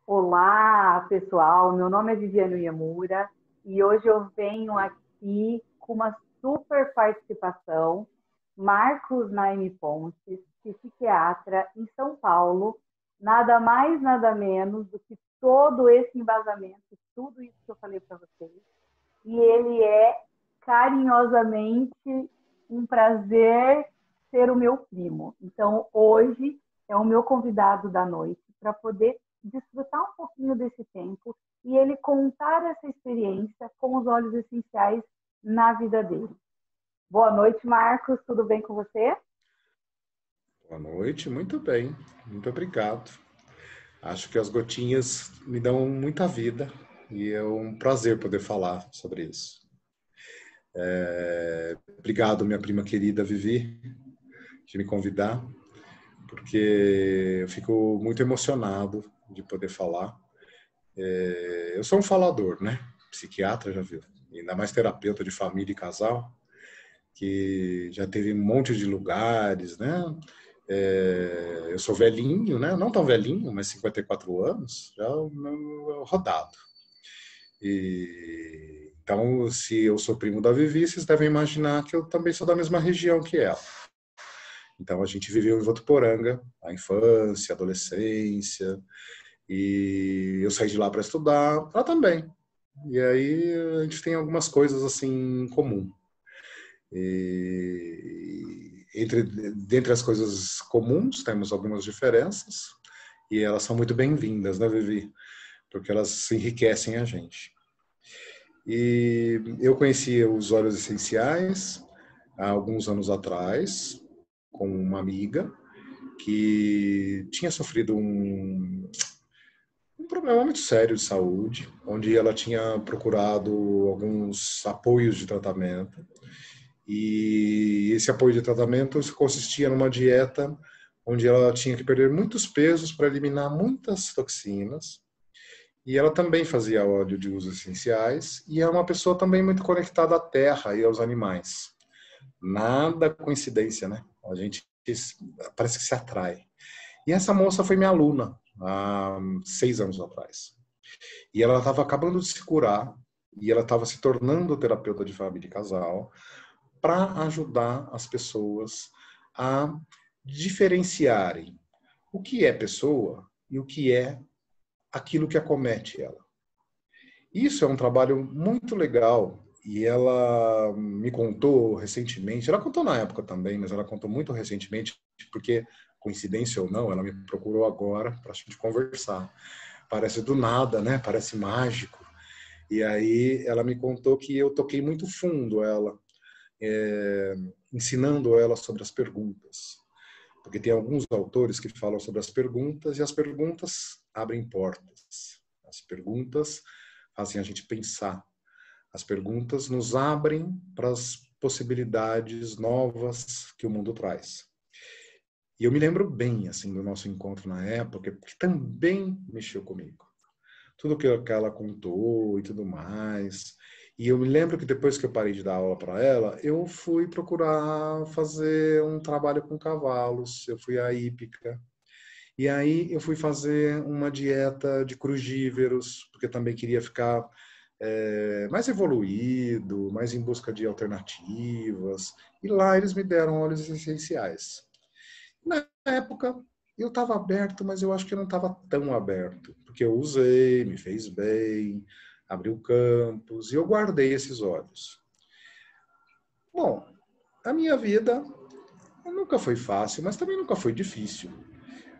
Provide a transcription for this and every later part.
Olá, pessoal. Meu nome é Viviane Yamura e hoje eu venho aqui com uma super participação. Marcos Naime Pontes, psiquiatra em São Paulo, nada mais, nada menos do que todo esse embasamento, tudo isso que eu falei para vocês. E ele é carinhosamente um prazer ser o meu primo. Então, hoje é o meu convidado da noite para poder desfrutar um pouquinho desse tempo e ele contar essa experiência com os óleos essenciais na vida dele. Boa noite, Marcos. Tudo bem com você? Boa noite, muito bem, muito obrigado. Acho que as gotinhas me dão muita vida e é um prazer poder falar sobre isso. Obrigado, minha prima querida Vivi, de me convidar, porque eu fico muito emocionado de poder falar. Eu sou um falador, né? Psiquiatra, já viu? Ainda mais terapeuta de família e casal, que já teve um monte de lugares, né? Eu sou velhinho, né? Não tão velhinho, mas 54 anos, já rodado. Então, se eu sou primo da Vivi, vocês devem imaginar que eu também sou da mesma região que ela. Então, a gente viveu em Votuporanga, a infância, a adolescência, e eu saí de lá para estudar, ela também. E aí a gente tem algumas coisas assim em comum. Dentre as coisas comuns, temos algumas diferenças, e elas são muito bem-vindas, né, Vivi? Porque elas enriquecem a gente. E eu conheci os óleos essenciais há alguns anos atrás, com uma amiga que tinha sofrido um problema muito sério de saúde, onde ela tinha procurado alguns apoios de tratamento. E esse apoio de tratamento consistia numa dieta onde ela tinha que perder muitos pesos para eliminar muitas toxinas. E ela também fazia óleo de usos essenciais e é uma pessoa também muito conectada à terra e aos animais. Nada coincidência, né? A gente parece que se atrai. E essa moça foi minha aluna há 6 anos atrás. E ela estava acabando de se curar e ela estava se tornando terapeuta de família e casal para ajudar as pessoas a diferenciarem o que é pessoa e o que é aquilo que acomete ela. Isso é um trabalho muito legal e ela me contou recentemente, ela contou na época também, mas ela contou muito recentemente, porque, coincidência ou não, ela me procurou agora para a gente conversar. Parece do nada, né? Parece mágico. E aí ela me contou que eu toquei muito fundo ela, ensinando ela sobre as perguntas. Porque tem alguns autores que falam sobre as perguntas e as perguntas abrem portas. As perguntas fazem a gente pensar. As perguntas nos abrem para as possibilidades novas que o mundo traz. E eu me lembro bem assim do nosso encontro na época, que também mexeu comigo. Tudo que ela contou e tudo mais. E eu me lembro que depois que eu parei de dar aula para ela, eu fui procurar fazer um trabalho com cavalos. Eu fui à hípica. E aí eu fui fazer uma dieta de crugíveros, porque também queria ficar mais evoluído, mais em busca de alternativas. E lá eles me deram óleos essenciais. Na época eu estava aberto, mas eu acho que eu não estava tão aberto, porque eu usei, me fez bem, abriu campos e eu guardei esses óleos. Bom, a minha vida nunca foi fácil, mas também nunca foi difícil.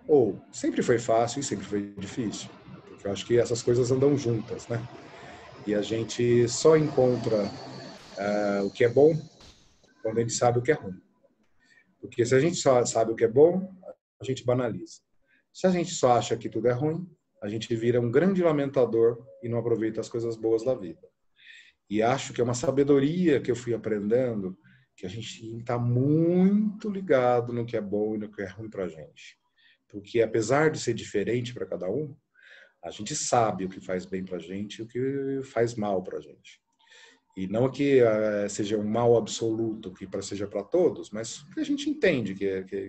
Ou sempre foi fácil e sempre foi difícil. Porque eu acho que essas coisas andam juntas, né? E a gente só encontra o que é bom quando a gente sabe o que é ruim. Porque se a gente só sabe o que é bom, a gente banaliza. Se a gente só acha que tudo é ruim, a gente vira um grande lamentador e não aproveita as coisas boas da vida. E acho que é uma sabedoria que eu fui aprendendo, que a gente está muito ligado no que é bom e no que é ruim para a gente. Porque apesar de ser diferente para cada um, a gente sabe o que faz bem para a gente e o que faz mal para a gente. E não que seja um mal absoluto, que seja para todos, mas que a gente entende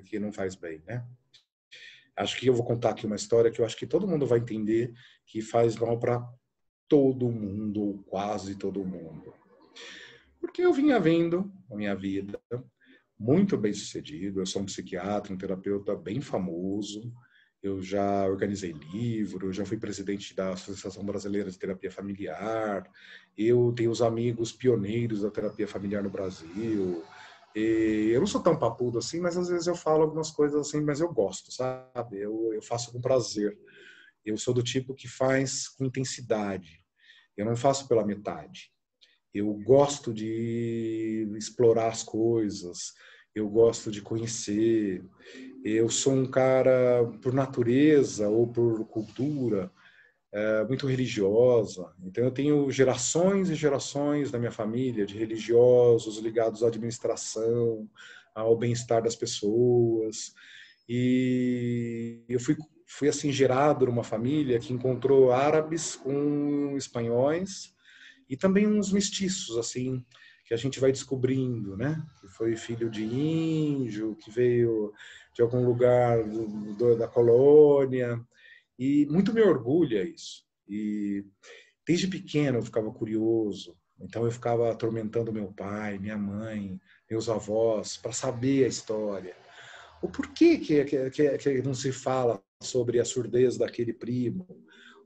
que não faz bem, né? Acho que eu vou contar aqui uma história que eu acho que todo mundo vai entender que faz mal para todo mundo, ou quase todo mundo. Porque eu vinha vendo a minha vida muito bem sucedido, eu sou um psiquiatra, um terapeuta bem famoso, eu já organizei livro, já fui presidente da Associação Brasileira de Terapia Familiar, eu tenho os amigos pioneiros da terapia familiar no Brasil. E eu não sou tão papudo assim, mas às vezes eu falo algumas coisas assim, mas eu gosto, sabe? Eu faço com prazer. Eu sou do tipo que faz com intensidade. Eu não faço pela metade. Eu gosto de explorar as coisas, eu gosto de conhecer. Eu sou um cara, por natureza ou por cultura, muito religiosa. Então, eu tenho gerações e gerações da minha família de religiosos ligados à administração, ao bem-estar das pessoas. E eu fui assim, gerado numa família que encontrou árabes com espanhóis e também uns mestiços, assim, que a gente vai descobrindo, né? Que foi filho de índio, que veio de algum lugar da colônia. E muito me orgulha isso. E desde pequeno eu ficava curioso. Então eu ficava atormentando meu pai, minha mãe, meus avós, para saber a história. O porquê que não se fala sobre a surdez daquele primo?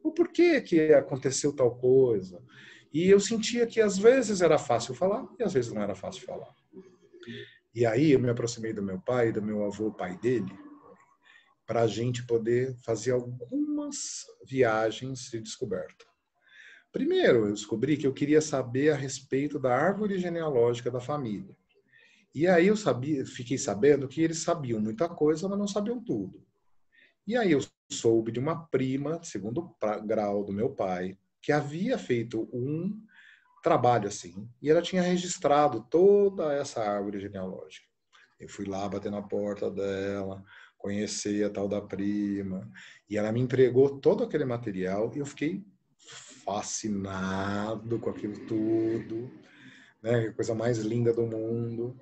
O porquê que aconteceu tal coisa? E eu sentia que às vezes era fácil falar e às vezes não era fácil falar. E aí eu me aproximei do meu pai, do meu avô, pai dele, para a gente poder fazer algumas viagens de descoberta. Primeiro, eu descobri que eu queria saber a respeito da árvore genealógica da família. E aí eu fiquei sabendo que eles sabiam muita coisa, mas não sabiam tudo. E aí eu soube de uma prima, de segundo grau do meu pai, que havia feito um trabalho assim, e ela tinha registrado toda essa árvore genealógica. Eu fui lá bater na porta dela, conhecer a tal da prima, e ela me entregou todo aquele material e eu fiquei fascinado com aquilo tudo, né? A coisa mais linda do mundo.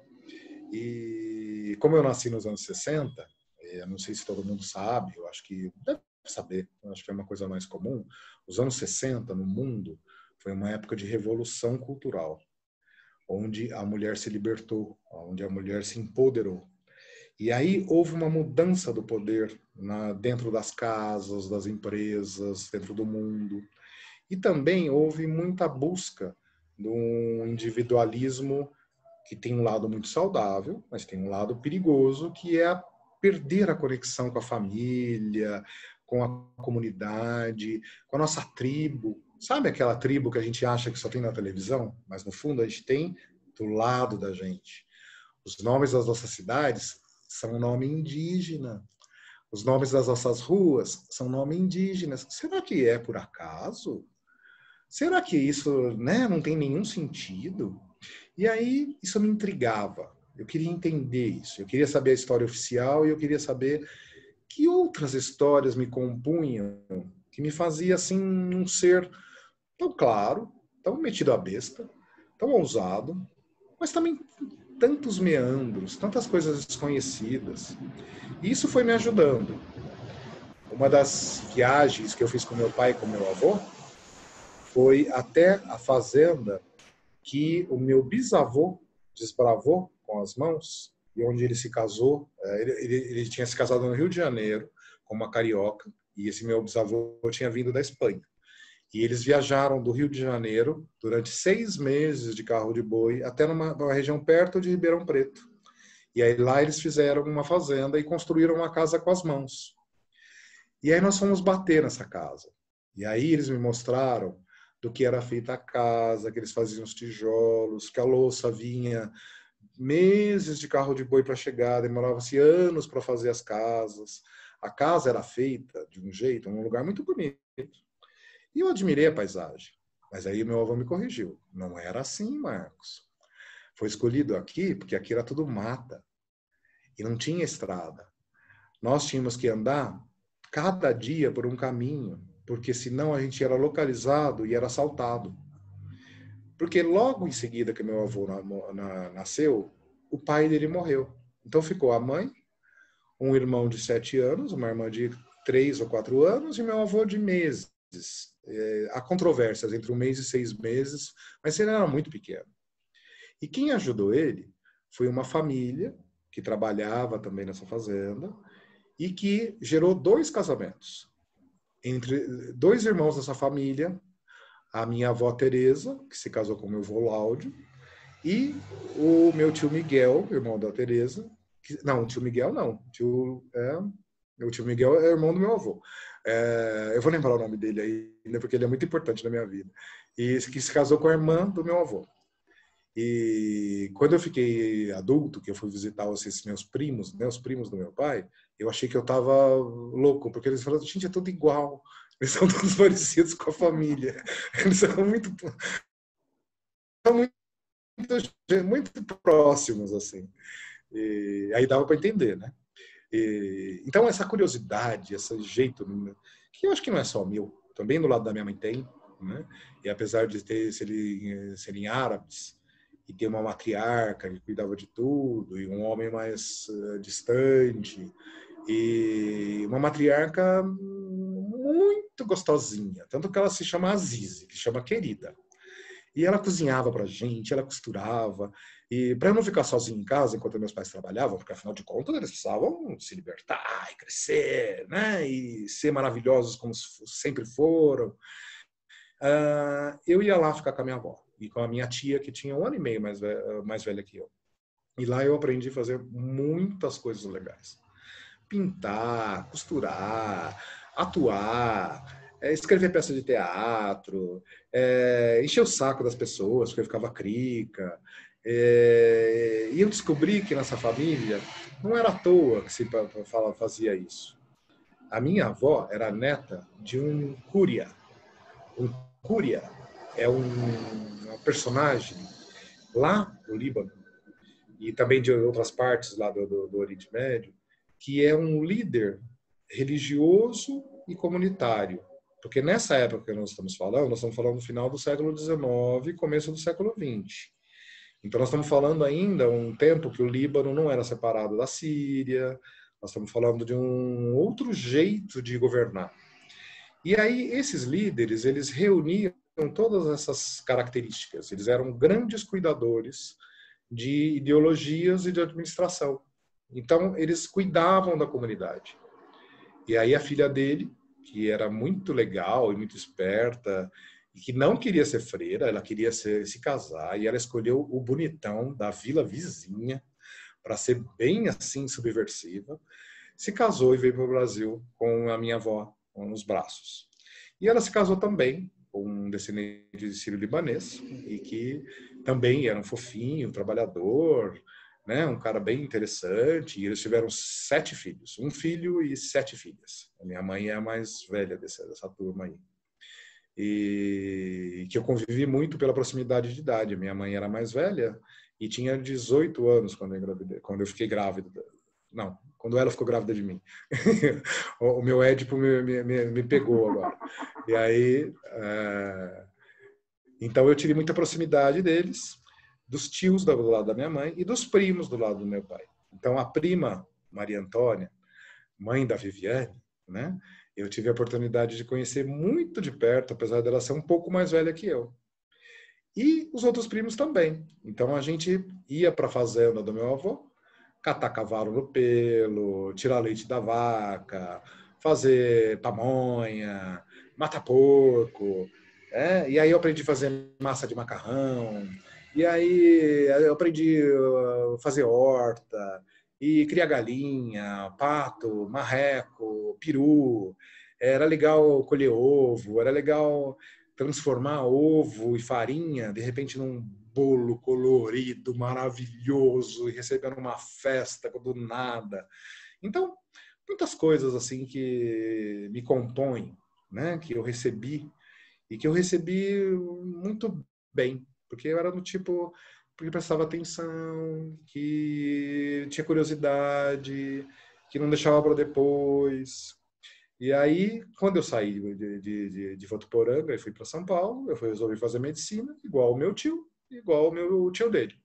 E como eu nasci nos anos 60, eu não sei se todo mundo sabe, eu acho que deve saber, eu acho que é uma coisa mais comum, os anos 60 no mundo foi uma época de revolução cultural, onde a mulher se libertou, onde a mulher se empoderou. E aí houve uma mudança do poder dentro das casas, das empresas, dentro do mundo. E também houve muita busca de um individualismo que tem um lado muito saudável, mas tem um lado perigoso, que é perder a conexão com a família, com a comunidade, com a nossa tribo. Sabe aquela tribo que a gente acha que só tem na televisão? Mas no fundo a gente tem do lado da gente. Os nomes das nossas cidades são nome indígena. Os nomes das nossas ruas são nome indígenas. Será que é por acaso? Será que isso, né, não tem nenhum sentido? E aí isso me intrigava. Eu queria entender isso. Eu queria saber a história oficial e eu queria saber que outras histórias me compunham, que me fazia assim um ser tão claro, tão metido à besta, tão ousado, mas também tantos meandros, tantas coisas desconhecidas. E isso foi me ajudando. Uma das viagens que eu fiz com meu pai e com meu avô foi até a fazenda que o meu bisavô desbravou com as mãos, e onde ele se casou. Ele tinha se casado no Rio de Janeiro com uma carioca, e esse meu bisavô tinha vindo da Espanha. E eles viajaram do Rio de Janeiro durante 6 meses de carro de boi até numa região perto de Ribeirão Preto. E aí lá eles fizeram uma fazenda e construíram uma casa com as mãos. E aí nós fomos bater nessa casa. E aí eles me mostraram do que era feita a casa, que eles faziam os tijolos, que a louça vinha meses de carro de boi para chegar, demorava-se anos para fazer as casas. A casa era feita de um jeito, num lugar muito bonito. E eu admirei a paisagem. Mas aí meu avô me corrigiu. Não era assim, Marcos. Foi escolhido aqui porque aqui era tudo mata. E não tinha estrada. Nós tínhamos que andar cada dia por um caminho, porque senão a gente era localizado e era assaltado. Porque logo em seguida que meu avô nasceu, o pai dele morreu. Então ficou a mãe, um irmão de 7 anos, uma irmã de 3 ou 4 anos e meu avô de meses. Há controvérsias entre 1 mês e 6 meses, mas ele era muito pequeno. E quem ajudou ele foi uma família que trabalhava também nessa fazenda e que gerou 2 casamentos entre 2 irmãos dessa família, a minha avó Teresa, que se casou com o meu avô Láudio, e o meu tio Miguel, irmão da Teresa, não, tio Miguel não, meu tio Miguel é irmão do meu avô. Eu vou lembrar o nome dele ainda, porque ele é muito importante na minha vida. E que se casou com a irmã do meu avô. E quando eu fiquei adulto, que eu fui visitar esses meus primos, né, os primos do meu pai, eu achei que eu estava louco, porque eles falaram, gente, é tudo igual. Eles são todos parecidos com a família. Eles são muito próximos, assim. E aí dava para entender, né? Então, essa curiosidade, esse jeito, que eu acho que não é só meu, também do lado da minha mãe tem, né? E apesar de serem árabes, e ter uma matriarca que cuidava de tudo, e um homem mais distante, e uma matriarca muito gostosinha, tanto que ela se chama Azize, que chama querida. E ela cozinhava pra gente, ela costurava. E para eu não ficar sozinho em casa enquanto meus pais trabalhavam, porque afinal de contas eles precisavam se libertar e crescer, né? E ser maravilhosos como sempre foram. Eu ia lá ficar com a minha avó e com a minha tia, que tinha 1 ano e meio mais velha que eu. E lá eu aprendi a fazer muitas coisas legais. Pintar, costurar, atuar, escrever peça de teatro, encher o saco das pessoas, porque eu ficava crica. E eu descobri que nessa família não era à toa que se fazia isso. A minha avó era neta de um cúria. Um cúria é uma personagem lá no Líbano e também de outras partes lá do Oriente Médio, que é um líder religioso e comunitário. Porque nessa época que nós estamos falando no final do século XIX e começo do século XX. Então nós estamos falando ainda um tempo que o Líbano não era separado da Síria, nós estamos falando de um outro jeito de governar. E aí esses líderes, eles reuniam todas essas características. Eles eram grandes cuidadores de ideologias e de administração. Então, eles cuidavam da comunidade. E aí a filha dele, que era muito legal e muito esperta, e que não queria ser freira, ela queria se casar, e ela escolheu o bonitão da vila vizinha, para ser bem assim subversiva, se casou e veio para o Brasil com a minha avó nos braços. E ela se casou também com um descendente de sírio-libanês, e que também era um fofinho, um trabalhador, né, um cara bem interessante, e eles tiveram 7 filhos, 1 filho e 7 filhas. A minha mãe é a mais velha dessa turma aí. E que eu convivi muito pela proximidade de idade. A minha mãe era mais velha e tinha 18 anos quando eu fiquei grávida. Não, quando ela ficou grávida de mim. O meu Édipo me pegou agora. E aí, então eu tive muita proximidade deles, dos tios do lado da minha mãe e dos primos do lado do meu pai. Então a prima Maria Antônia, mãe da Viviane, né? Eu tive a oportunidade de conhecer muito de perto, apesar dela ser um pouco mais velha que eu. E os outros primos também. Então a gente ia para a fazenda do meu avô, catar cavalo no pelo, tirar leite da vaca, fazer pamonha, matar porco. E aí eu aprendi a fazer massa de macarrão. E aí eu aprendi a fazer horta, e criar galinha, pato, marreco, peru. Era legal colher ovo, era legal transformar ovo e farinha, de repente, num bolo colorido, maravilhoso, e recebendo uma festa do nada. Então, muitas coisas assim que me compõem, né, que eu recebi, e que eu recebi muito bem, porque eu era do tipo que prestava atenção, que tinha curiosidade, que não deixava para depois. E aí, quando eu saí de Votuporanga e fui para São Paulo, eu resolvi fazer medicina, igual o meu tio, igual o meu tio dele.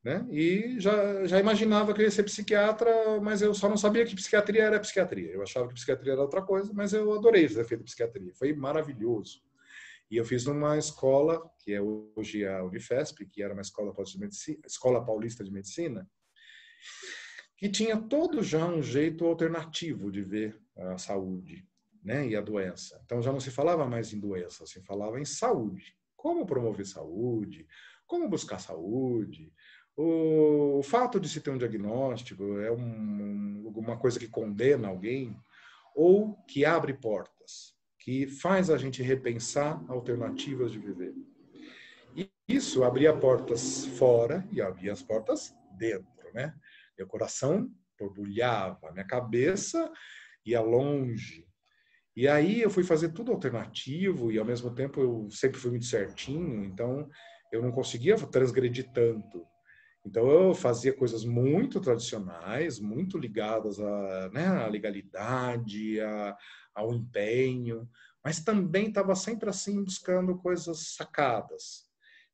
né? E já imaginava que eu ia ser psiquiatra, mas eu só não sabia que psiquiatria era psiquiatria. Eu achava que psiquiatria era outra coisa, mas eu adorei ter feito psiquiatria. Foi maravilhoso. E eu fiz numa escola, que é hoje a Unifesp, que era uma escola paulista de medicina, que tinha todo já um jeito alternativo de ver a saúde, né, e a doença. Então já não se falava mais em doença, se falava em saúde. Como promover saúde, como buscar saúde. O fato de se ter um diagnóstico é uma coisa que condena alguém ou que abre portas, que faz a gente repensar alternativas de viver. E isso abria portas fora e abria as portas dentro, né? Meu coração borbulhava, minha cabeça ia longe. E aí eu fui fazer tudo alternativo e ao mesmo tempo eu sempre fui muito certinho, então eu não conseguia transgredir tanto. Então eu fazia coisas muito tradicionais, muito ligadas à, né, à legalidade, ao empenho, mas também estava sempre assim buscando coisas sacadas.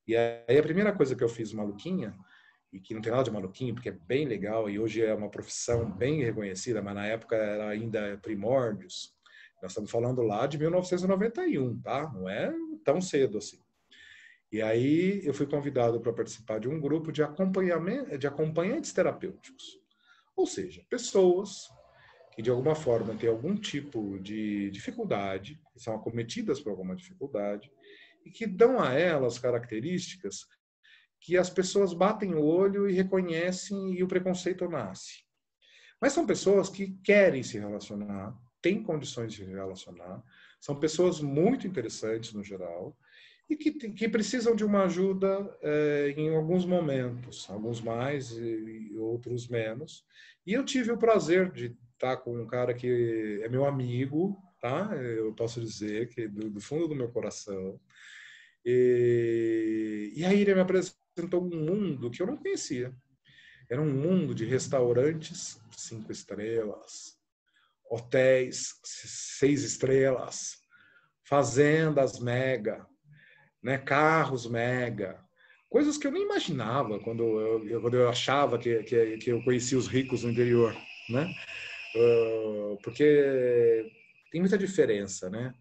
E aí a primeira coisa que eu fiz maluquinha, e que não tem nada de maluquinho, porque é bem legal e hoje é uma profissão bem reconhecida, mas na época era ainda primórdios. Nós estamos falando lá de 1991, tá? Não é tão cedo assim. E aí eu fui convidado para participar de um grupo de acompanhantes terapêuticos. Ou seja, pessoas que de alguma forma têm algum tipo de dificuldade, que são acometidas por alguma dificuldade, e que dão a elas características que as pessoas batem o olho e reconhecem e o preconceito nasce. Mas são pessoas que querem se relacionar, têm condições de se relacionar, são pessoas muito interessantes no geral, e que precisam de uma ajuda em alguns momentos, alguns mais e outros menos. E eu tive o prazer de estar com um cara que é meu amigo, tá? Eu posso dizer que do fundo do meu coração. E aí ele me apresentou um mundo que eu não conhecia. Era um mundo de restaurantes 5 estrelas, hotéis 6 estrelas, fazendas mega, né, carros mega, coisas que eu nem imaginava quando eu achava que eu conhecia os ricos no interior, né? Porque tem muita diferença, né?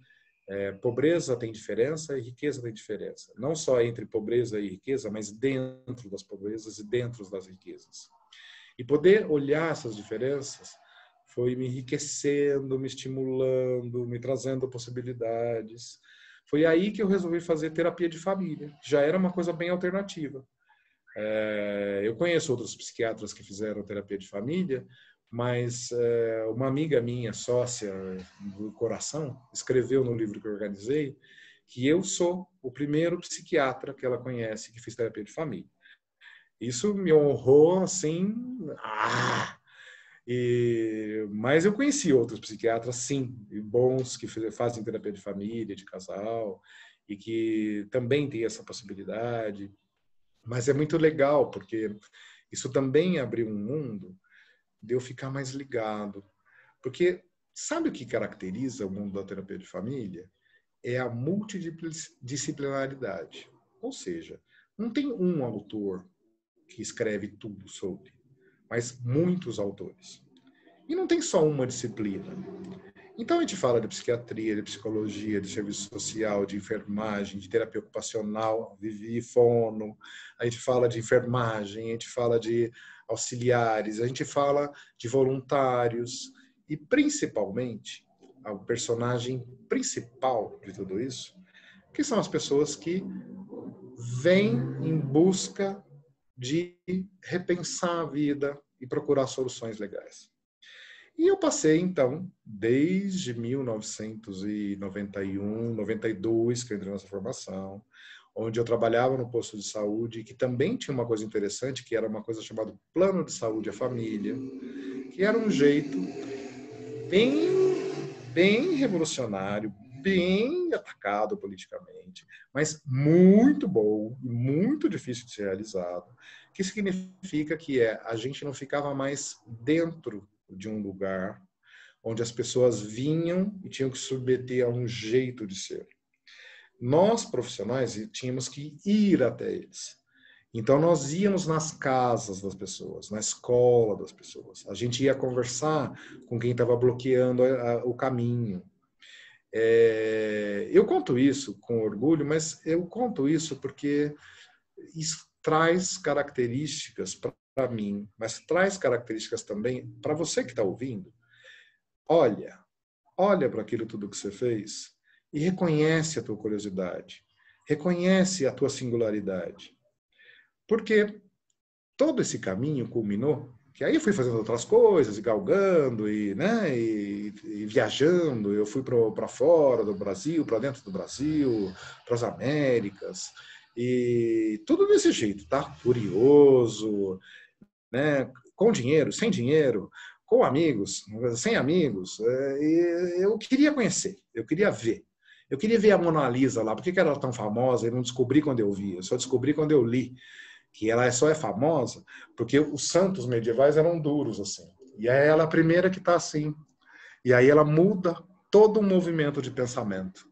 Pobreza tem diferença e riqueza tem diferença. Não só entre pobreza e riqueza, mas dentro das pobrezas e dentro das riquezas. E poder olhar essas diferenças foi me enriquecendo, me estimulando, me trazendo possibilidades. Foi aí que eu resolvi fazer terapia de família. Já era uma coisa bem alternativa. Eu conheço outros psiquiatras que fizeram terapia de família, mas uma amiga minha, sócia do coração, escreveu no livro que eu organizei que eu sou o primeiro psiquiatra que ela conhece que fez terapia de família. Isso me honrou assim. Mas eu conheci outros psiquiatras, sim, bons, que fazem terapia de família, de casal, e que também tem essa possibilidade. Mas é muito legal, porque isso também abriu um mundo de eu ficar mais ligado. Porque sabe o que caracteriza o mundo da terapia de família? É a multidisciplinaridade. Ou seja, não tem um autor que escreve tudo sobre, mas muitos autores. E não tem só uma disciplina. Então a gente fala de psiquiatria, de psicologia, de serviço social, de enfermagem, de terapia ocupacional, Vivi Fono, a gente fala de enfermagem, a gente fala de auxiliares, a gente fala de voluntários e principalmente o personagem principal de tudo isso, que são as pessoas que vêm em busca de repensar a vida e procurar soluções legais. E eu passei, então, desde 1991, 92, que eu entrei nessa formação, onde eu trabalhava no posto de saúde, que também tinha uma coisa interessante, que era uma coisa chamada Plano de Saúde à Família, que era um jeito bem revolucionário, bem atacado politicamente, mas muito bom, muito difícil de ser realizado, que significa que a gente não ficava mais dentro de um lugar onde as pessoas vinham e tinham que se submeter a um jeito de ser. Nós, profissionais, tínhamos que ir até eles. Então, nós íamos nas casas das pessoas, na escola das pessoas. A gente ia conversar com quem estava bloqueando o caminho. Eu conto isso com orgulho, mas eu conto isso porque isso traz características para mim, mas traz características também para você que está ouvindo. Olha para aquilo tudo que você fez e reconhece a tua curiosidade, reconhece a tua singularidade. Porque todo esse caminho culminou, que aí eu fui fazendo outras coisas, e galgando, né, e viajando. Eu fui para fora do Brasil, para dentro do Brasil, para as Américas, e tudo desse jeito, tá? Curioso, né? Com dinheiro, sem dinheiro, com amigos, sem amigos. E eu queria conhecer, eu queria ver. Eu queria ver a Mona Lisa lá. Por que ela era tão famosa? Eu não descobri quando eu vi, eu só descobri quando eu li que ela só é famosa porque os santos medievais eram duros, assim. E aí ela é a primeira que está assim. E aí ela muda todo um movimento de pensamento,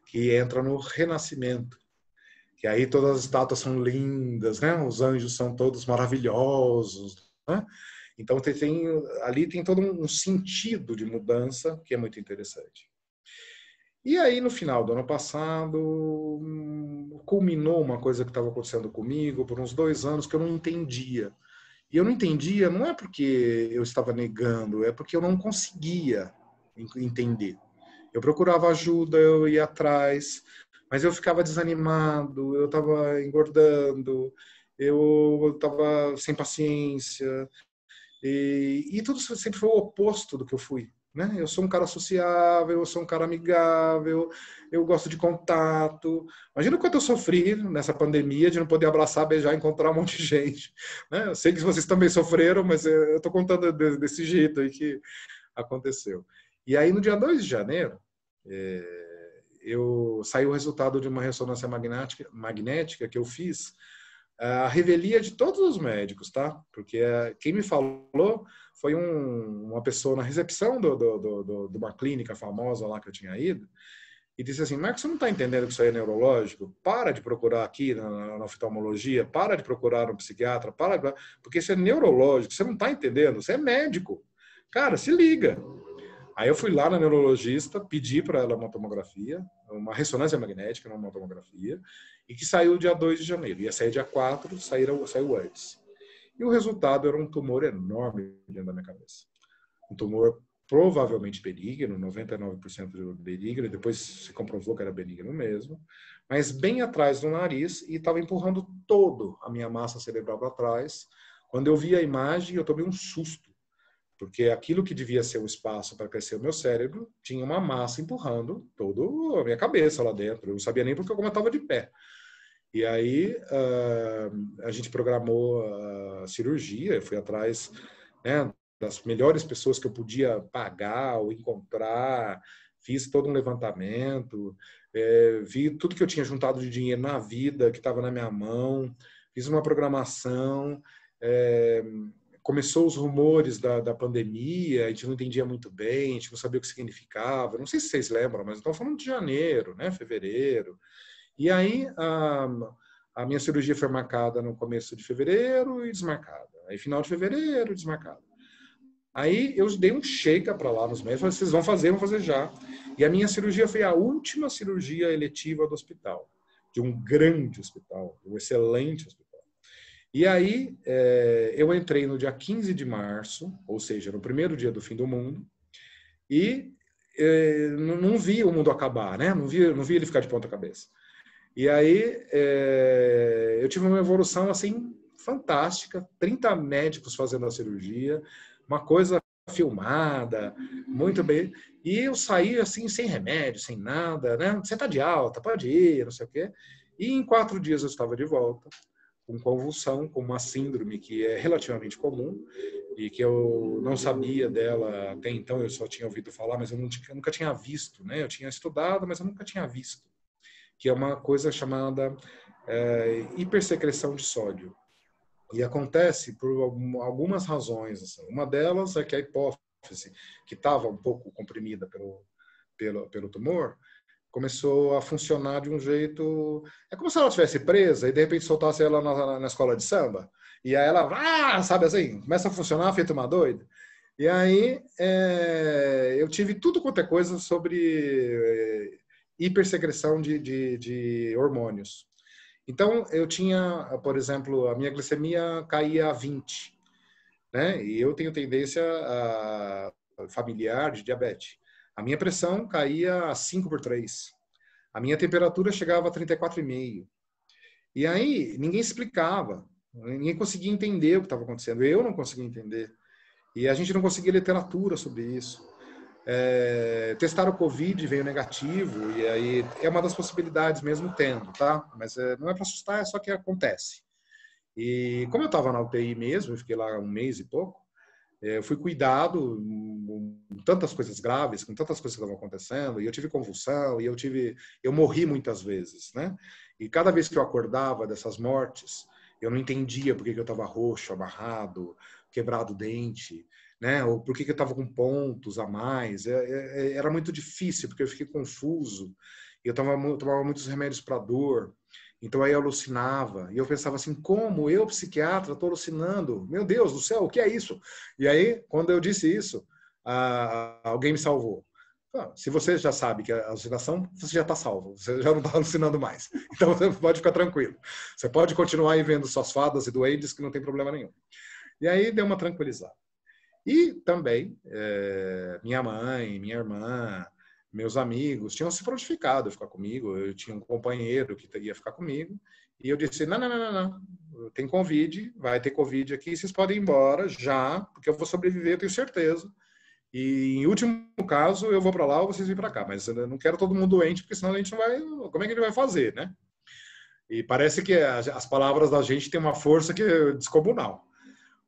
que entra no Renascimento. Que aí todas as estátuas são lindas, né? Os anjos são todos maravilhosos, né? Então ali tem todo um sentido de mudança que é muito interessante. E aí, no final do ano passado, culminou uma coisa que estava acontecendo comigo por uns 2 anos que eu não entendia. E eu não entendia, não é porque eu estava negando, é porque eu não conseguia entender. Eu procurava ajuda, eu ia atrás, mas eu ficava desanimado, eu estava engordando, eu estava sem paciência, e tudo sempre foi o oposto do que eu fui. Né? Eu sou um cara sociável, eu sou um cara amigável, eu gosto de contato. Imagina o quanto eu sofri nessa pandemia de não poder abraçar, beijar, encontrar um monte de gente. Né? Eu sei que vocês também sofreram, mas eu estou contando desse jeito aí que aconteceu. E aí, no dia 2 de janeiro, saiu o resultado de uma ressonância magnética que eu fiz, a revelia de todos os médicos, tá? Porque quem me falou foi uma pessoa na recepção de uma clínica famosa lá que eu tinha ido, e disse assim: Marcos, você não está entendendo que isso aí é neurológico? Para de procurar aqui na oftalmologia, para de procurar no psiquiatra, porque isso é neurológico, você não está entendendo, você é médico. Cara, se liga. Aí eu fui lá na neurologista, pedi para ela uma tomografia, uma ressonância magnética, não uma tomografia, e que saiu dia 2 de janeiro. Ia sair dia 4, saiu antes. E o resultado era um tumor enorme dentro da minha cabeça. Um tumor provavelmente benigno, 99% benigno, depois se comprovou que era benigno mesmo, mas bem atrás do nariz, e estava empurrando toda a minha massa cerebral para trás. Quando eu vi a imagem, eu tomei um susto, porque aquilo que devia ser um espaço para crescer o meu cérebro tinha uma massa empurrando toda a minha cabeça lá dentro. Eu não sabia nem porque eu estava de pé. E aí a gente programou a cirurgia, eu fui atrás, né, das melhores pessoas que eu podia pagar ou encontrar, fiz todo um levantamento, vi tudo que eu tinha juntado de dinheiro na vida, que estava na minha mão, fiz uma programação, começou os rumores da pandemia, a gente não entendia muito bem, a gente não sabia o que significava, não sei se vocês lembram, mas estamos falando de janeiro, né, fevereiro. E aí a minha cirurgia foi marcada no começo de fevereiro e desmarcada. Aí final de fevereiro, desmarcada. Aí eu dei um shake para lá nos médicos, falei, vocês vão fazer já. E a minha cirurgia foi a última cirurgia eletiva do hospital, de um grande hospital, um excelente hospital. E aí eu entrei no dia 15 de março, ou seja, no primeiro dia do fim do mundo, e não vi o mundo acabar, né? Não vi ele ficar de ponta cabeça. E aí eu tive uma evolução assim fantástica, 30 médicos fazendo a cirurgia, uma coisa filmada, muito bem. E eu saí assim sem remédio, sem nada, né? Você tá de alta, pode ir, não sei o quê. E em 4 dias eu estava de volta, com convulsão, com uma síndrome que é relativamente comum e que eu não sabia dela até então, eu só tinha ouvido falar, mas eu nunca tinha visto, né? Eu tinha estudado, mas eu nunca tinha visto, que é uma coisa chamada hipersecreção de sódio. E acontece por algumas razões. Assim. Uma delas é que a hipófise, que estava um pouco comprimida pelo tumor, começou a funcionar de um jeito... É como se ela estivesse presa e de repente soltasse ela na escola de samba. E aí ela, sabe assim, começa a funcionar feito uma doida. E aí eu tive tudo quanto é coisa sobre hipersecreção de hormônios. Então, eu tinha, por exemplo, a minha glicemia caía a 20, né? E eu tenho tendência familiar de diabetes. A minha pressão caía a 5/3. A minha temperatura chegava a 34,5. E aí, ninguém explicava. Ninguém conseguia entender o que estava acontecendo. Eu não conseguia entender. E a gente não conseguia literatura sobre isso. Testaram o Covid, veio negativo, e aí é uma das possibilidades mesmo tendo, tá? Mas não é para assustar, é só que acontece. E como eu estava na UTI mesmo, eu fiquei lá um mês e pouco, eu fui cuidado com tantas coisas graves, com tantas coisas que estavam acontecendo, e eu tive convulsão, e eu morri muitas vezes, né? E cada vez que eu acordava dessas mortes, eu não entendia por que eu estava roxo, amarrado, quebrado o dente, né? Ou por que eu estava com pontos a mais. Era muito difícil, porque eu fiquei confuso. Eu tomava muitos remédios para dor. Então aí eu alucinava. E eu pensava assim, como eu, psiquiatra, estou alucinando? Meu Deus do céu, o que é isso? E aí, quando eu disse isso, alguém me salvou. Se você já sabe que é alucinação, você já está salvo. Você já não está alucinando mais. Então você pode ficar tranquilo. Você pode continuar aí vendo suas fadas e duendes que não tem problema nenhum. E aí deu uma tranquilizada. E também minha mãe, minha irmã, meus amigos tinham se prontificado a ficar comigo. Eu tinha um companheiro que ia ficar comigo. E eu disse, não. Tem Covid, vai ter Covid aqui, vocês podem ir embora já, porque eu vou sobreviver, eu tenho certeza. E em último caso, eu vou para lá ou vocês vêm para cá. Mas eu não quero todo mundo doente, porque senão a gente não vai... Como é que a gente vai fazer, né? E parece que as palavras da gente têm uma força que é descomunal.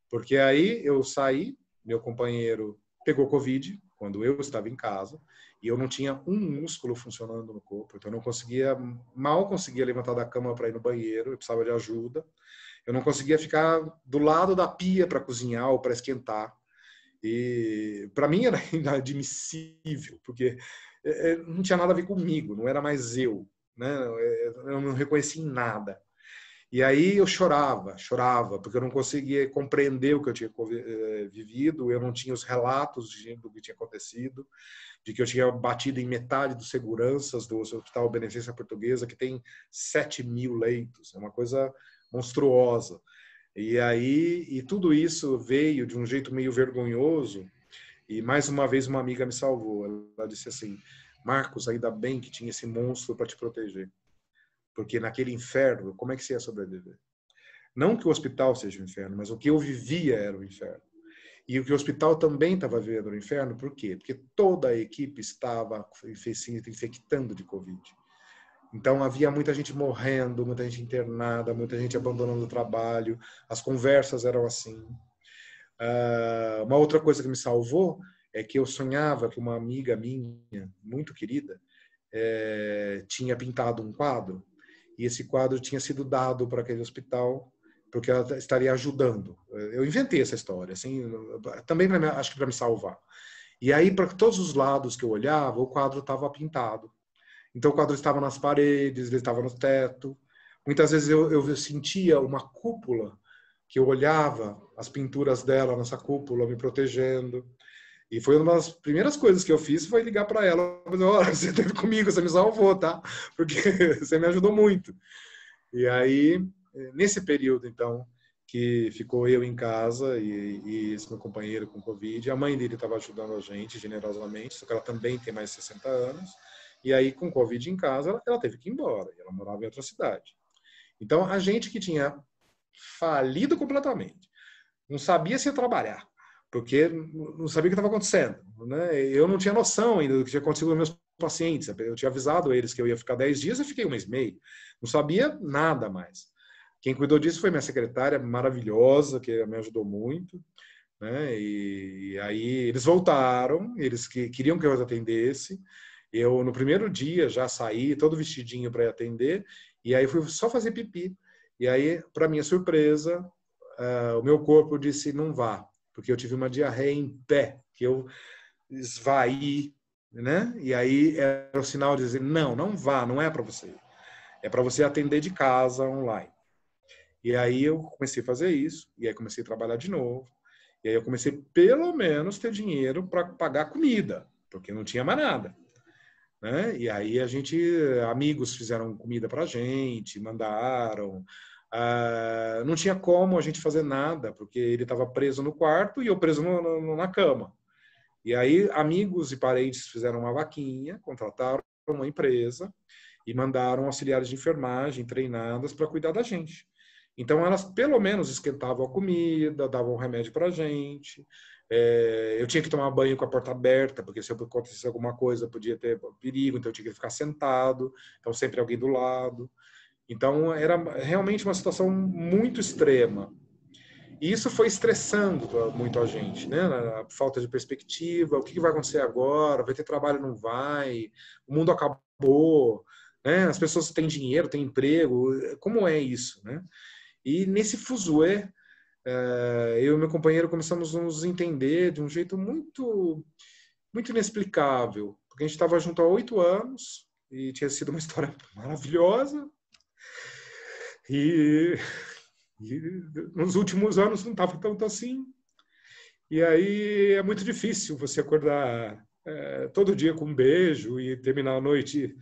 Porque aí eu saí, meu companheiro pegou Covid quando eu estava em casa e eu não tinha um músculo funcionando no corpo. Então eu mal conseguia levantar da cama para ir no banheiro, eu precisava de ajuda. Eu não conseguia ficar do lado da pia para cozinhar ou para esquentar. E para mim era inadmissível, porque não tinha nada a ver comigo, não era mais eu, né? Eu não reconhecia em nada. E aí eu chorava, porque eu não conseguia compreender o que eu tinha vivido, eu não tinha os relatos do que tinha acontecido, de que eu tinha batido em metade dos seguranças do Hospital Beneficência Portuguesa, que tem 7.000 leitos, é uma coisa monstruosa. E tudo isso veio de um jeito meio vergonhoso, e mais uma vez uma amiga me salvou. Ela disse assim, Marcos, ainda bem que tinha esse monstro para te proteger. Porque naquele inferno, como é que você ia sobreviver? Não que o hospital seja o inferno, mas o que eu vivia era o inferno. E o que o hospital também estava vivendo no inferno, por quê? Porque toda a equipe estava se infectando de Covid. Então havia muita gente morrendo, muita gente internada, muita gente abandonando o trabalho, as conversas eram assim. Uma outra coisa que me salvou é que eu sonhava que uma amiga minha, muito querida, tinha pintado um quadro, e esse quadro tinha sido dado para aquele hospital porque ela estaria ajudando. Eu inventei essa história, assim, também acho que para me salvar. E aí, para todos os lados que eu olhava, o quadro estava pintado. Então, o quadro estava nas paredes, ele estava no teto. Muitas vezes eu sentia uma cúpula, que eu olhava as pinturas dela nessa cúpula, me protegendo. E foi uma das primeiras coisas que eu fiz, foi ligar para ela, dizer, olha, você esteve comigo, você me salvou, tá? Porque você me ajudou muito. E aí, nesse período, então, que ficou eu em casa e esse meu companheiro com Covid, a mãe dele estava ajudando a gente generosamente, só que ela também tem mais de 60 anos, e aí com Covid em casa, ela teve que ir embora, e ela morava em outra cidade. Então, a gente que tinha falido completamente, não sabia se ia trabalhar, porque não sabia o que estava acontecendo, né? Eu não tinha noção ainda do que tinha acontecido com meus pacientes. Eu tinha avisado eles que eu ia ficar 10 dias, eu fiquei um mês e meio. Não sabia nada mais. Quem cuidou disso foi minha secretária maravilhosa, que me ajudou muito, né? E aí eles voltaram, eles queriam que eu os atendesse. Eu, no primeiro dia, já saí todo vestidinho para atender, e aí fui só fazer pipi. E aí, para minha surpresa, o meu corpo disse, não vá, porque eu tive uma diarreia em pé, que eu esvaí, né? E aí era o sinal de dizer, não vá, não é para você. É para você atender de casa, online. E aí eu comecei a fazer isso, e aí comecei a trabalhar de novo. E aí eu comecei, pelo menos, ter dinheiro para pagar comida, porque não tinha mais nada. Né? E aí amigos fizeram comida para a gente, mandaram. Não tinha como a gente fazer nada, porque ele estava preso no quarto e eu preso na cama. E aí amigos e parentes fizeram uma vaquinha, contrataram uma empresa e mandaram auxiliares de enfermagem treinadas para cuidar da gente. Então, elas pelo menos esquentavam a comida, davam remédio para a gente. Eu tinha que tomar banho com a porta aberta, porque se acontecesse alguma coisa, podia ter perigo, então eu tinha que ficar sentado, então sempre alguém do lado. Então, era realmente uma situação muito extrema. E isso foi estressando muito a gente, né? A falta de perspectiva, o que vai acontecer agora? Vai ter trabalho, não vai? O mundo acabou, né? As pessoas têm dinheiro, têm emprego, como é isso, né? E nesse fuzuê, eu e meu companheiro começamos a nos entender de um jeito muito, muito inexplicável, porque a gente estava junto há 8 anos e tinha sido uma história maravilhosa. E nos últimos anos não estava tanto assim. E aí é muito difícil você acordar todo dia com um beijo e terminar a noite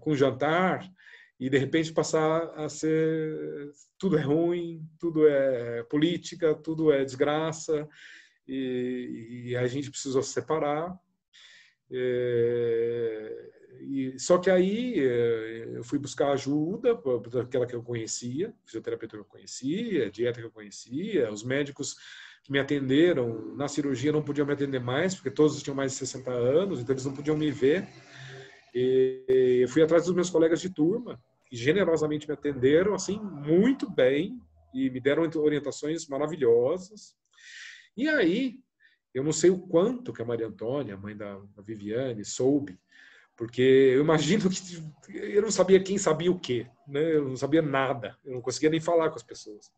com um jantar e de repente passar a ser tudo é ruim, tudo é política, tudo é desgraça e a gente precisou se separar. Só que aí eu fui buscar ajuda daquela que eu conhecia, fisioterapeuta que eu conhecia, dieta que eu conhecia, os médicos que me atenderam na cirurgia não podiam me atender mais, porque todos tinham mais de 60 anos, então eles não podiam me ver. E eu fui atrás dos meus colegas de turma, que generosamente me atenderam, assim, muito bem, e me deram orientações maravilhosas. E aí, eu não sei o quanto que a Maria Antônia, mãe da Viviane, soube, porque eu imagino que eu não sabia quem sabia o quê, né? Eu não sabia nada, eu não conseguia nem falar com as pessoas.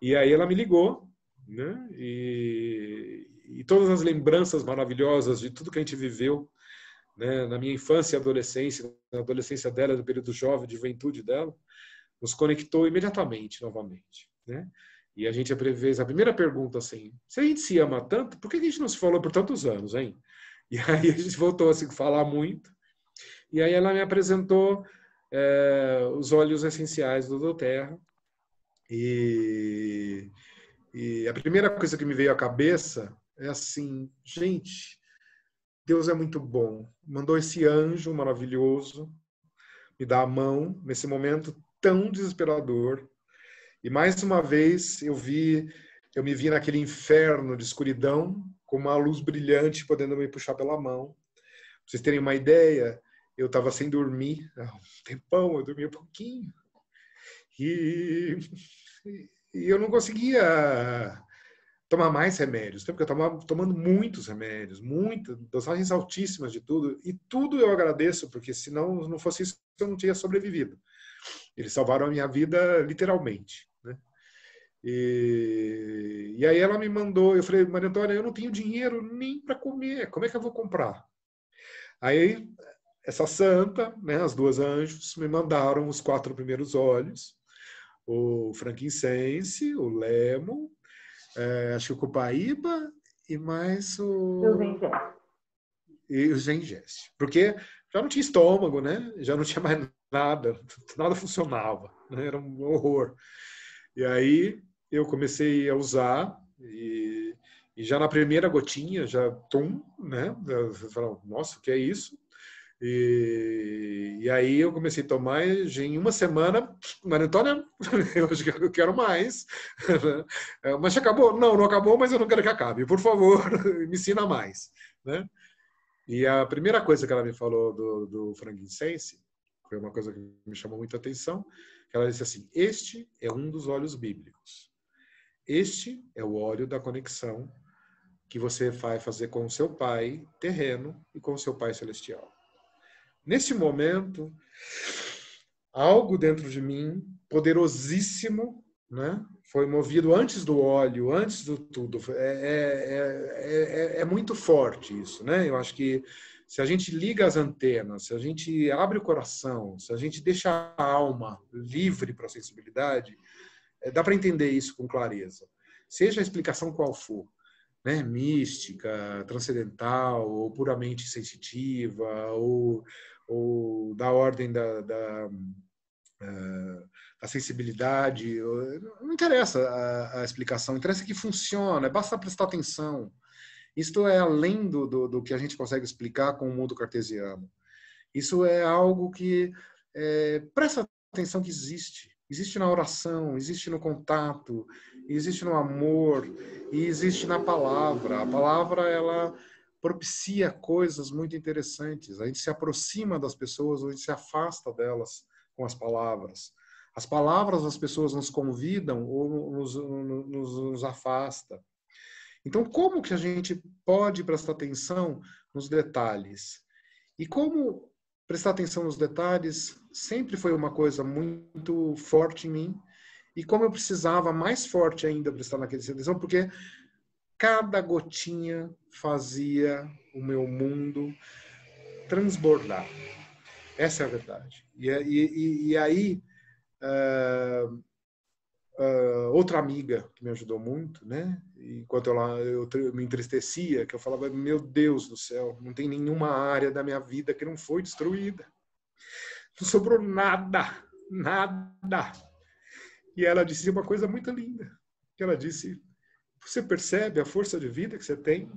E aí ela me ligou, né? E todas as lembranças maravilhosas de tudo que a gente viveu, né? Na minha infância e adolescência, na adolescência dela, no período jovem, de juventude dela, nos conectou imediatamente, novamente, né? E a gente fez a primeira pergunta assim: se a gente se ama tanto, por que a gente não se falou por tantos anos, hein? E aí a gente voltou a se falar muito. E aí ela me apresentou os óleos essenciais do doTERRA. E a primeira coisa que me veio à cabeça é assim, gente, Deus é muito bom. Mandou esse anjo maravilhoso me dar a mão nesse momento tão desesperador. E mais uma vez eu me vi naquele inferno de escuridão com uma luz brilhante podendo me puxar pela mão. Pra vocês terem uma ideia, eu estava sem dormir há um tempão, eu dormia um pouquinho. E eu não conseguia tomar mais remédios, porque eu estava tomando muitos remédios, dosagens altíssimas de tudo, e tudo eu agradeço, porque se não fosse isso, eu não tinha sobrevivido. Eles salvaram a minha vida literalmente, né? E aí ela me mandou, eu falei, Maria Antônia, eu não tenho dinheiro nem para comer, como é que eu vou comprar? Aí essa santa, né, as duas anjos, me mandaram os 4 primeiros óleos, o frankincense, o lemo, acho que o copaíba e mais o gengeste. Porque já não tinha estômago, né? Já não tinha mais nada funcionava, né? Era um horror. E aí eu comecei a usar e já na primeira gotinha, já né? Você fala, nossa, o que é isso? E aí eu comecei a tomar em uma semana, Maria Antônia, eu quero mais. Mas já acabou? Não, não acabou, mas eu não quero que acabe. Por favor, me ensina mais. Né? E a primeira coisa que ela me falou do frankincense, foi uma coisa que me chamou muita atenção, que ela disse assim, este é um dos óleos bíblicos. Este é o óleo da conexão que você vai fazer com o seu pai terreno e com o seu pai celestial. Neste momento, algo dentro de mim, poderosíssimo, né? Foi movido antes do óleo, antes do tudo. É muito forte isso, né? Eu acho que se a gente liga as antenas, se a gente abre o coração, se a gente deixa a alma livre para a sensibilidade, dá para entender isso com clareza. Seja a explicação qual for, né? Mística, transcendental, ou puramente sensitiva, ou da ordem a sensibilidade, não interessa a explicação, interessa que funciona, basta prestar atenção. Isto é além do que a gente consegue explicar com o mundo cartesiano. Isso é algo que presta atenção que existe. Existe na oração, existe no contato, existe no amor, e existe na palavra. A palavra, ela propicia coisas muito interessantes. A gente se aproxima das pessoas ou a gente se afasta delas com as palavras. As palavras das pessoas nos convidam ou nos afasta. Então, como que a gente pode prestar atenção nos detalhes? E como prestar atenção nos detalhes sempre foi uma coisa muito forte em mim, e como eu precisava mais forte ainda prestar naquele atenção, porque cada gotinha fazia o meu mundo transbordar. Essa é a verdade. E aí, outra amiga que me ajudou muito, né? Enquanto eu me entristecia, que eu falava, meu Deus do céu, não tem nenhuma área da minha vida que não foi destruída. Não sobrou nada, nada. E ela disse uma coisa muito linda. Ela disse, você percebe a força de vida que você tem?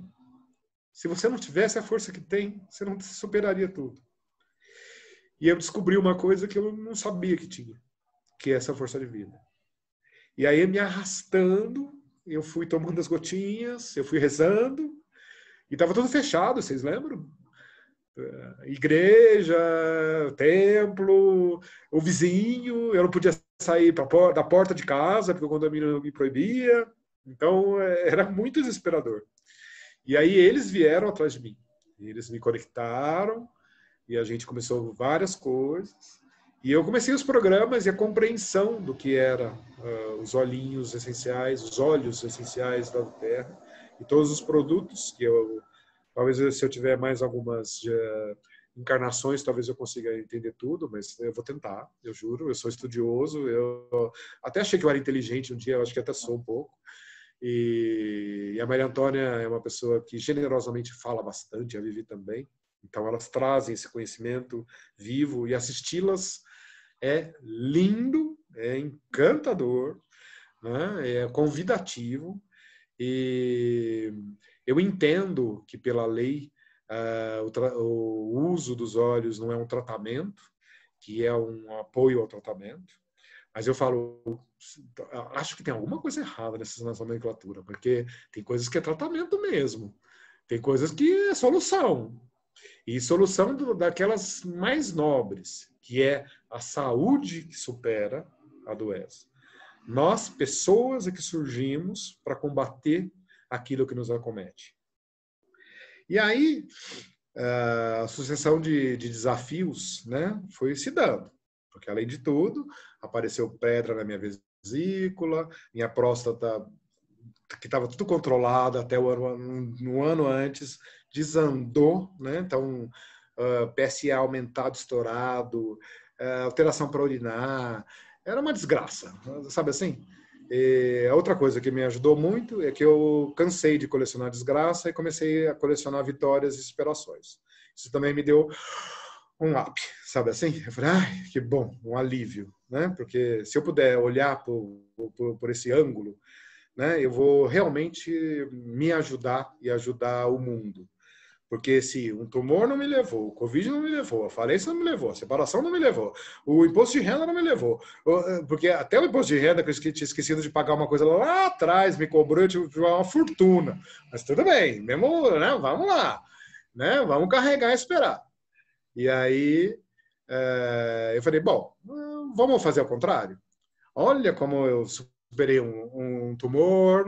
Se você não tivesse a força que tem, você não superaria tudo. E eu descobri uma coisa que eu não sabia que tinha, que é essa força de vida. E aí, me arrastando, eu fui tomando as gotinhas, eu fui rezando, e estava tudo fechado, vocês lembram? Igreja, templo, o vizinho, eu não podia sair da porta de casa, porque o condomínio me proibia. Então, era muito desesperador. E aí, eles vieram atrás de mim. Eles me conectaram, e a gente começou várias coisas. E eu comecei os programas e a compreensão do que era os olhinhos essenciais, os óleos essenciais da Terra, e todos os produtos que talvez se eu tiver mais algumas encarnações, talvez eu consiga entender tudo, mas eu vou tentar, eu juro, eu sou estudioso, eu até achei que eu era inteligente um dia, eu acho que até sou um pouco. E a Maria Antônia é uma pessoa que generosamente fala bastante, a Vivi também. Então, elas trazem esse conhecimento vivo e assisti-las é lindo, é encantador, né? É convidativo. E eu entendo que, pela lei, o uso dos óleos não é um tratamento, que é um apoio ao tratamento. Mas eu falo, acho que tem alguma coisa errada nessa nomenclatura, porque tem coisas que é tratamento mesmo. Tem coisas que é solução. E solução daquelas mais nobres, que é a saúde que supera a doença. Nós, pessoas, é que surgimos para combater aquilo que nos acomete. E aí, a sucessão de desafios, né, foi se dando. Porque, além de tudo, apareceu pedra na minha vesícula, minha próstata, que estava tudo controlado até no ano antes, desandou, né? Então, PSA aumentado, estourado, alteração para urinar, era uma desgraça, sabe assim? E a outra coisa que me ajudou muito é que eu cansei de colecionar desgraça e comecei a colecionar vitórias e superações. Isso também me deu um up, sabe assim? Eu falei, ai, que bom, um alívio, né? Porque se eu puder olhar por esse ângulo, né, eu vou realmente me ajudar e ajudar o mundo. Porque se um tumor não me levou, o Covid não me levou, a falência não me levou, a separação não me levou, o imposto de renda não me levou. Porque até o imposto de renda, que eu tinha esquecido de pagar uma coisa lá atrás, me cobrou, eu tive uma fortuna. Mas tudo bem, mesmo, né, vamos lá. Né, vamos carregar e esperar. E aí, eu falei, bom, vamos fazer ao contrário? Olha como eu superei um tumor,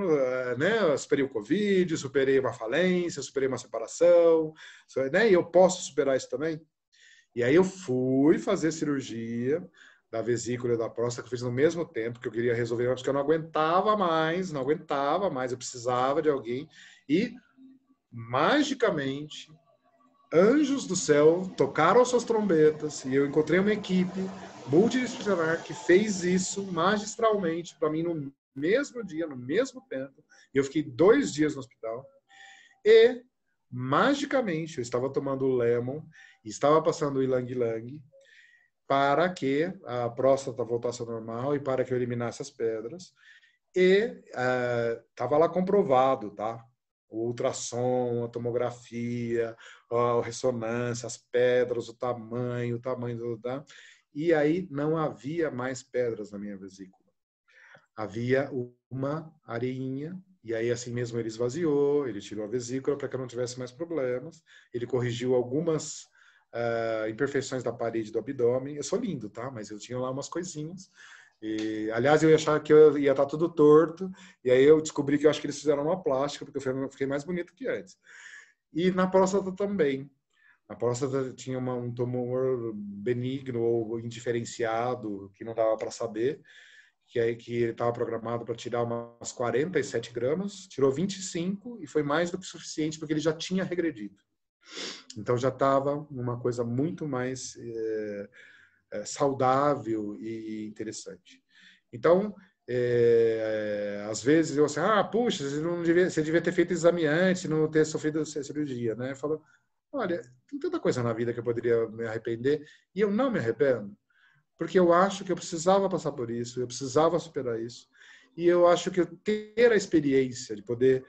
né? Eu superei o Covid, superei uma falência, superei uma separação, né? E eu posso superar isso também? E aí eu fui fazer cirurgia da vesícula e da próstata, que eu fiz no mesmo tempo, que eu queria resolver, porque eu não aguentava mais, eu precisava de alguém. E, magicamente, anjos do céu tocaram suas trombetas e eu encontrei uma equipe multidisciplinar que fez isso magistralmente para mim no mesmo dia, no mesmo tempo. Eu fiquei 2 dias no hospital e, magicamente, eu estava tomando o Lemon e estava passando o Ylang Ylang para que a próstata voltasse ao normal e para que eu eliminasse as pedras. E estava lá comprovado, tá? O ultrassom, a tomografia, a ressonância, as pedras, o tamanho, tá? E aí não havia mais pedras na minha vesícula. Havia uma areinha, e aí assim mesmo ele esvaziou, ele tirou a vesícula para que eu não tivesse mais problemas, ele corrigiu algumas imperfeições da parede do abdômen. Eu sou lindo, tá? Mas eu tinha lá umas coisinhas. E, aliás, eu ia achar que eu ia estar tudo torto, e aí eu descobri que eu acho que eles fizeram uma plástica, porque eu fiquei mais bonito que antes. E na próstata também. A próstata tinha um tumor benigno ou indiferenciado, que não dava para saber, que aí que ele estava programado para tirar umas 47 gramas, tirou 25 e foi mais do que suficiente, porque ele já tinha regredido. Então já estava uma coisa muito mais saudável e interessante. Então, às vezes eu assim, puxa, você devia ter feito exame antes, não ter sofrido cirurgia, né? Eu falo, olha, tem tanta coisa na vida que eu poderia me arrepender e eu não me arrependo, porque eu acho que eu precisava passar por isso, eu precisava superar isso, e eu acho que eu ter a experiência de poder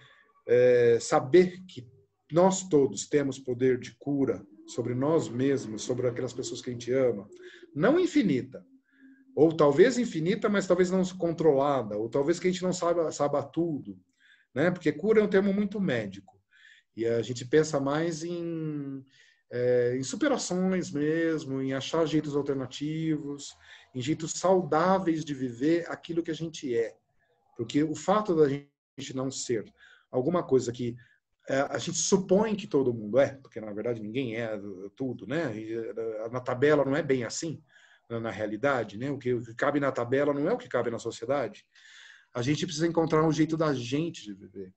saber que nós todos temos poder de cura sobre nós mesmos, sobre aquelas pessoas que a gente ama, não infinita, ou talvez infinita, mas talvez não controlada, ou talvez que a gente não saiba tudo, né? Porque cura é um termo muito médico, e a gente pensa mais em superações mesmo, em achar jeitos alternativos, em jeitos saudáveis de viver aquilo que a gente é. Porque o fato da gente não ser alguma coisa que a gente supõe que todo mundo é, porque na verdade ninguém é tudo, né? E, na tabela não é bem assim, na realidade, né? O que cabe na tabela não é o que cabe na sociedade. A gente precisa encontrar um jeito da gente de viver.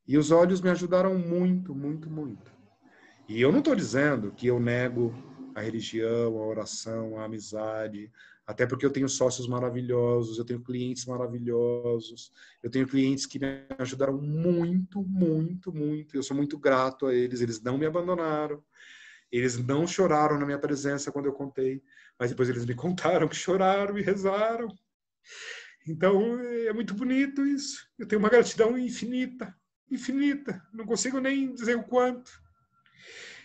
E os olhos me ajudaram muito, muito, muito. E eu não estou dizendo que eu nego a religião, a oração, a amizade, até porque eu tenho sócios maravilhosos, eu tenho clientes maravilhosos, eu tenho clientes que me ajudaram muito, muito, muito. Eu sou muito grato a eles, eles não me abandonaram, eles não choraram na minha presença quando eu contei, mas depois eles me contaram que choraram e rezaram. Então, é muito bonito isso. Eu tenho uma gratidão infinita, infinita. Não consigo nem dizer o quanto.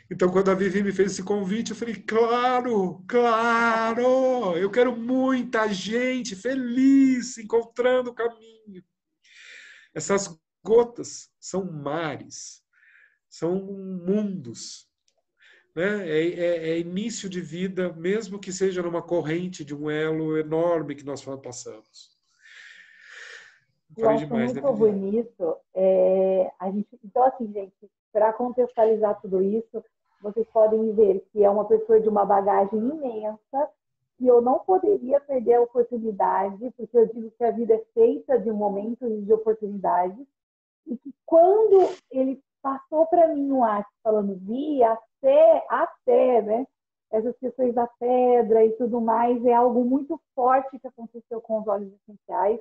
Então, quando a Vivi me fez esse convite, eu falei, claro, claro, eu quero muita gente feliz, encontrando o caminho. Essas gotas são mares, são mundos, né? É início de vida, mesmo que seja numa corrente de um elo enorme que nós passamos. Eu Falei acho demais, né, muito Vivi? bonito. Então, assim, gente, para contextualizar tudo isso, vocês podem ver que é uma pessoa de uma bagagem imensa, que eu não poderia perder a oportunidade, porque eu digo que a vida é feita de momentos e de oportunidades, e que quando ele passou para mim no WhatsApp falando, Vi, até, né? Essas questões da pedra e tudo mais, é algo muito forte que aconteceu com os óleos essenciais.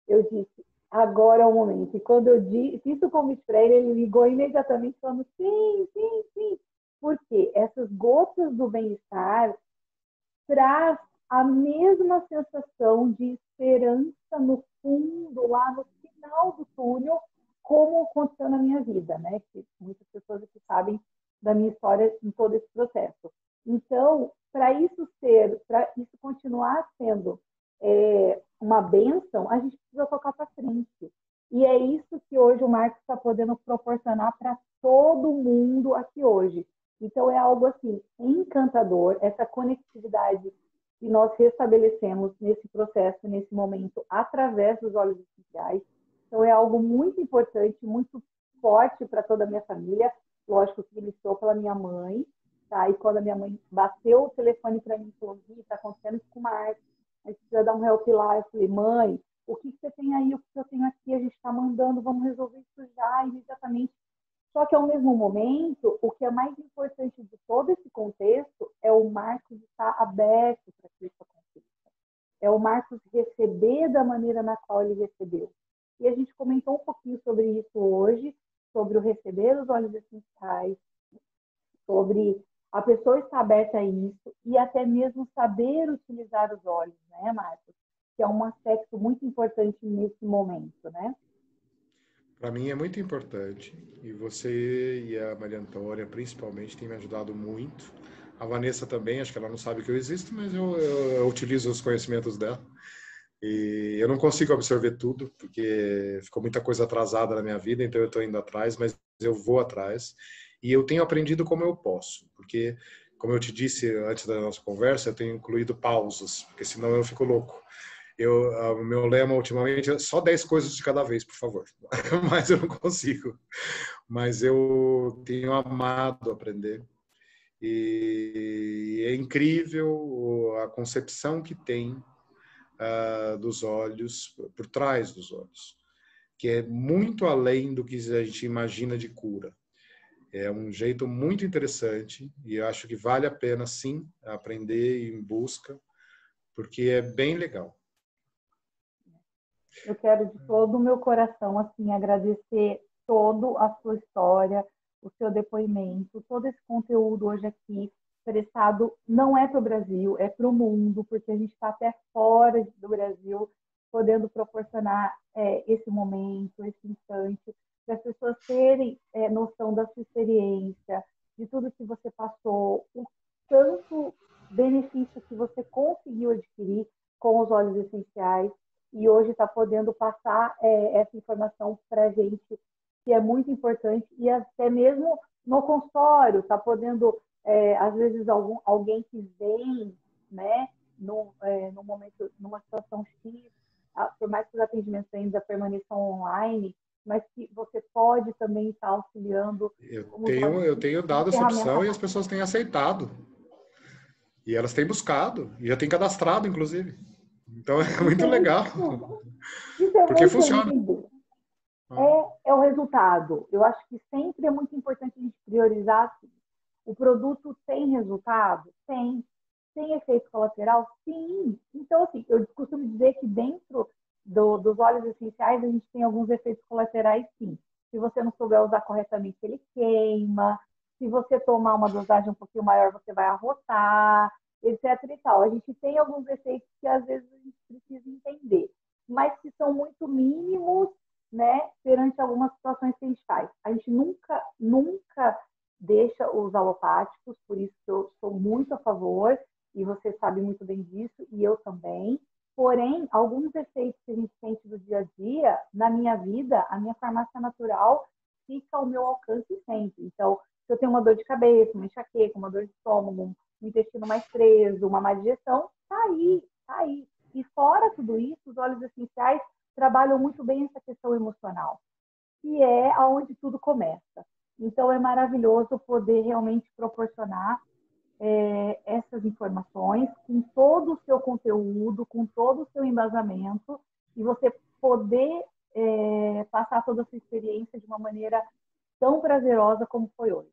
Eu disse, agora é o momento. E quando eu fiz o convite para ele, ele ligou imediatamente falando, sim, sim, sim. Porque essas gotas do bem-estar traz a mesma sensação de esperança no fundo, lá no final do túnel, como aconteceu na minha vida, né? Que muitas pessoas aqui sabem da minha história em todo esse processo. Então, para isso continuar sendo uma bênção, a gente precisa tocar para frente. E é isso que hoje o Marcos está podendo proporcionar para todo mundo aqui hoje. Então, é algo assim, encantador, essa conectividade que nós restabelecemos nesse processo, nesse momento, através dos óleos essenciais. Então, é algo muito importante, muito forte para toda a minha família. Lógico que iniciou pela minha mãe, tá? E quando a minha mãe bateu o telefone para mim e falou, Gui, tá acontecendo isso com o Marcos, a gente precisa dar um help lá. Eu falei, mãe, o que você tem aí, o que eu tenho aqui, a gente está mandando, vamos resolver isso já, imediatamente. Só que, ao mesmo momento, o que é mais importante de todo esse contexto é o Marcos estar aberto para que isso aconteça. É o Marcos receber da maneira na qual ele recebeu. E a gente comentou um pouquinho sobre isso hoje, sobre o receber os óleos essenciais, sobre a pessoa estar aberta a isso e até mesmo saber utilizar os óleos, né, Marcos? Que é um aspecto muito importante nesse momento, né? Para mim é muito importante. E você e a Maria Antônia, principalmente, têm me ajudado muito. A Vanessa também, acho que ela não sabe que eu existo, mas eu utilizo os conhecimentos dela. E eu não consigo absorver tudo, porque ficou muita coisa atrasada na minha vida, então eu estou indo atrás, mas eu vou atrás. E eu tenho aprendido como eu posso, porque, como eu te disse antes da nossa conversa, eu tenho incluído pausas, porque senão eu fico louco. O meu lema ultimamente é só 10 coisas de cada vez, por favor. Mas eu não consigo. Mas eu tenho amado aprender. E é incrível a concepção que tem dos olhos, por trás dos olhos, que é muito além do que a gente imagina de cura. É um jeito muito interessante e eu acho que vale a pena, sim, aprender e ir em busca, porque é bem legal. Eu quero de todo o meu coração assim agradecer toda a sua história, o seu depoimento, todo esse conteúdo hoje aqui prestado não é para o Brasil, é para o mundo, porque a gente está até fora do Brasil, podendo proporcionar esse momento, esse instante, para as pessoas terem noção da sua experiência, de tudo que você passou, o tanto benefício que você conseguiu adquirir com os óleos essenciais e hoje está podendo passar essa informação para a gente, que é muito importante, e até mesmo no consultório, está podendo, às vezes, alguém que vem, né, no momento, numa situação X, por mais que os atendimentos ainda permaneçam online, mas que você pode também estar auxiliando. Eu tenho dado essa opção e as mais. pessoas têm aceitado. E elas têm buscado, e já têm cadastrado, inclusive. Então é muito legal. Isso é Porque muito funciona. lindo. É o resultado. Eu acho que sempre é muito importante a gente priorizar assim. O produto tem resultado? Tem. Tem efeito colateral? Sim. Então, assim, eu costumo dizer que dentro dos óleos essenciais a gente tem alguns efeitos colaterais, sim. Se você não souber usar corretamente, ele queima. Se você tomar uma dosagem um pouquinho maior, você vai arrotar, etc. e tal. A gente tem alguns efeitos que às vezes a gente precisa entender, mas que são muito mínimos, né, perante algumas situações que a gente faz. A gente nunca deixa os alopáticos, por isso que eu sou muito a favor, e você sabe muito bem disso, e eu também. Porém, alguns efeitos que a gente sente do dia a dia, na minha vida, a minha farmácia natural fica ao meu alcance sempre. Então, se eu tenho uma dor de cabeça, uma enxaqueca, uma dor de estômago, um intestino mais preso, uma má digestão, tá aí, tá aí. E fora tudo isso, os óleos essenciais trabalham muito bem essa questão emocional, que é aonde tudo começa. Então, é maravilhoso poder realmente proporcionar essas informações com todo o seu conteúdo, com todo o seu embasamento, e você poder passar toda a sua experiência de uma maneira tão prazerosa como foi hoje.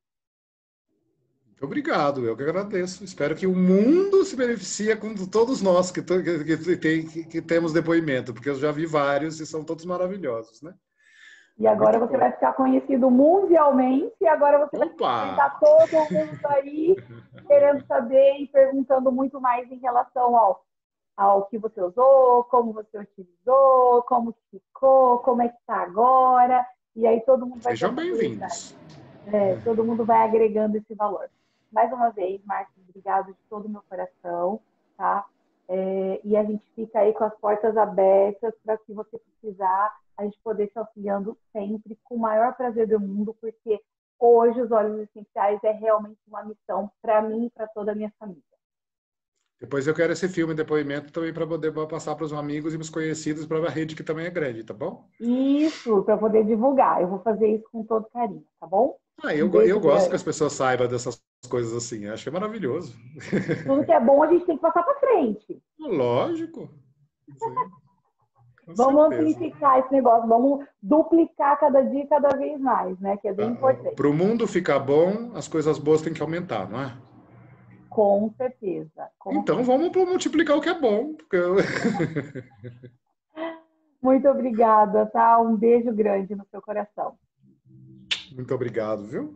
Muito obrigado, eu que agradeço. Espero que o mundo se beneficie com todos nós que temos depoimento, porque eu já vi vários e são todos maravilhosos, né? E agora Muito você bom. vai ficar conhecido mundialmente, e agora você vai Opa! estar todo mundo aí querendo saber e perguntando muito mais em relação ao que você usou, como você utilizou, como que ficou, como é que está agora. E aí todo mundo vai ter Sejam essa curiosidade. bem-vindos. Todo mundo vai agregando esse valor. Mais uma vez, Marcos, obrigado de todo o meu coração, tá? E a gente fica aí com as portas abertas para que você precisar, a gente poder te auxiliando sempre com o maior prazer do mundo, porque hoje os óleos essenciais é realmente uma missão para mim e para toda a minha família. Depois eu quero esse filme, depoimento, também para poder passar para os amigos e os conhecidos, para a rede que também é grande, tá bom? Isso, para poder divulgar. Eu vou fazer isso com todo carinho, tá bom? Eu, Um beijo eu gosto que grande. as pessoas saibam dessas coisas assim. Acho que é maravilhoso. Tudo que é bom a gente tem que passar para frente. Lógico. Sim, com Vamos certeza. amplificar esse negócio, vamos duplicar cada dia, cada vez mais, né? Que é bem importante. Para o mundo ficar bom, as coisas boas têm que aumentar, não é? Com certeza. Então vamos multiplicar o que é bom. Muito obrigada, tá? Um beijo grande no seu coração. Muito obrigado, viu?